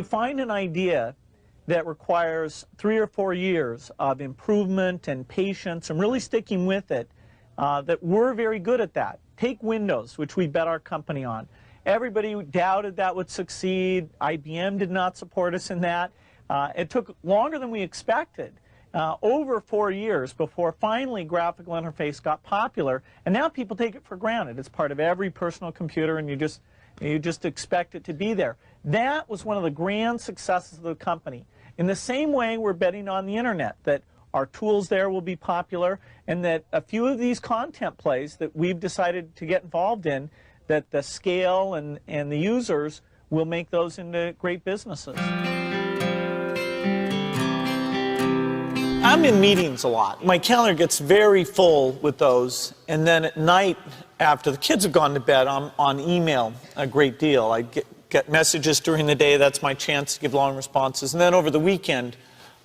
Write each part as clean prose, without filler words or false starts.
find an idea that requires 3 or 4 years of improvement and patience and really sticking with it, that we're very good at that. Take Windows, which we bet our company on. Everybody doubted that would succeed. IBM did not support us in that. It took longer than we expected, over 4 years before finally graphical interface got popular, and now people take it for granted. It's part of every personal computer, and you just expect it to be there. That was one of the grand successes of the company. In the same way, we're betting on the internet, that our tools there will be popular, and that a few of these content plays that we've decided to get involved in, that the scale and the users will make those into great businesses. I'm in meetings a lot. My calendar gets very full with those, and then at night, after the kids have gone to bed, I'm on email a great deal. I get messages during the day. That's my chance to give long responses. And then over the weekend,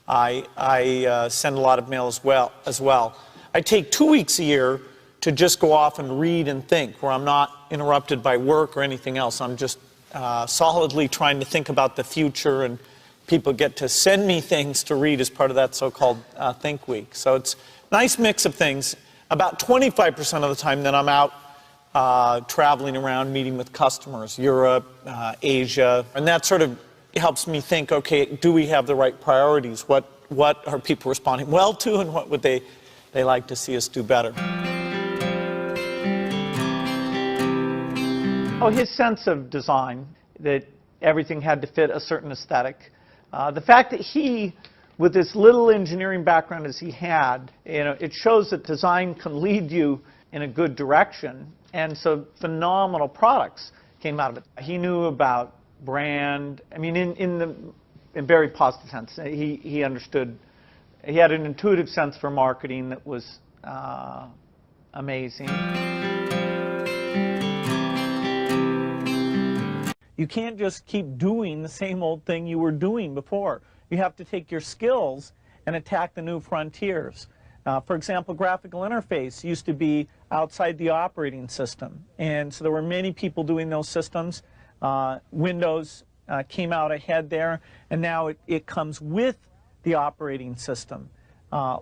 I send a lot of mail as well. I take 2 weeks a year to just go off and read and think, where I'm not interrupted by work or anything else. I'm just solidly trying to think about the future, and people get to send me things to read as part of that so-called Think Week. So it's a nice mix of things. About 25% of the time that I'm out traveling around, meeting with customers, Europe, Asia, and that sort of helps me think, okay, do we have the right priorities? What are people responding well to, and what would they like to see us do better? Oh, his sense of design, that everything had to fit a certain aesthetic. The fact that he, with this little engineering background as he had, it shows that design can lead you in a good direction, and so phenomenal products came out of it. He knew about brand, I mean, in very positive sense. He understood, he had an intuitive sense for marketing that was amazing. You can't just keep doing the same old thing you were doing before. You have to take your skills and attack the new frontiers. For example, graphical interface used to be outside the operating system, and so there were many people doing those systems. Windows came out ahead there, and now it comes with the operating system.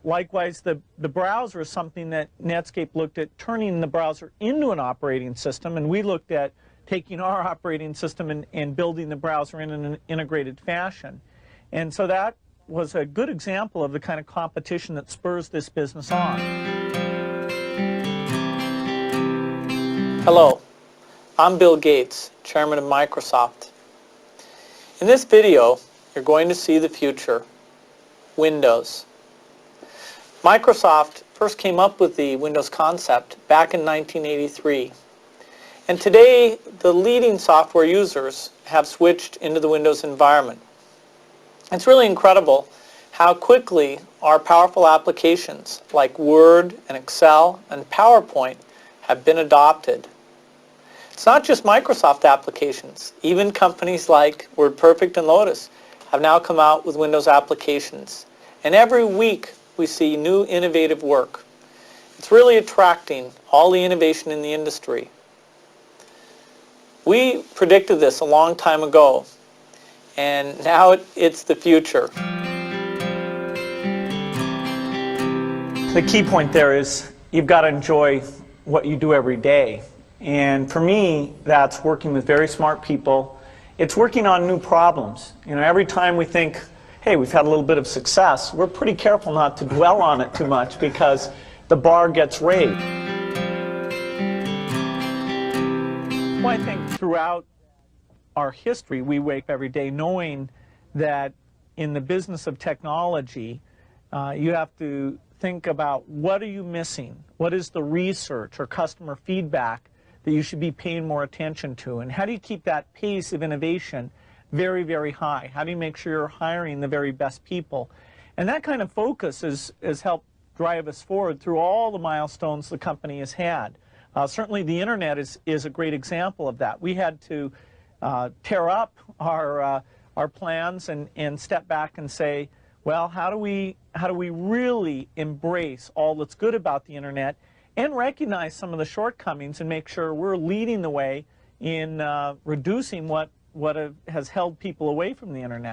Likewise, the browser is something that Netscape looked at turning the browser into an operating system, and we looked at taking our operating system and building the browser in an integrated fashion. And so that was a good example of the kind of competition that spurs this business on. Hello, I'm Bill Gates, Chairman of Microsoft. In this video, you're going to see the future, Windows. Microsoft first came up with the Windows concept back in 1983. And today, the leading software users have switched into the Windows environment. It's really incredible how quickly our powerful applications like Word and Excel and PowerPoint have been adopted. It's not just Microsoft applications. Even companies like WordPerfect and Lotus have now come out with Windows applications. And every week, we see new innovative work. It's really attracting all the innovation in the industry. We predicted this a long time ago, and now it's the future. The key point there is you've got to enjoy what you do every day. And for me, that's working with very smart people. It's working on new problems. Every time we think, hey, we've had a little bit of success, we're pretty careful not to dwell on it too much because the bar gets raised. Well, I think throughout our history, we wake up every day knowing that in the business of technology, you have to think about what are you missing? What is the research or customer feedback that you should be paying more attention to? And how do you keep that pace of innovation very, very high? How do you make sure you're hiring the very best people? And that kind of focus has helped drive us forward through all the milestones the company has had. Certainly the internet is a great example of that. We had to tear up our plans and step back and say, well, how do we really embrace all that's good about the internet and recognize some of the shortcomings and make sure we're leading the way in reducing what has held people away from the internet.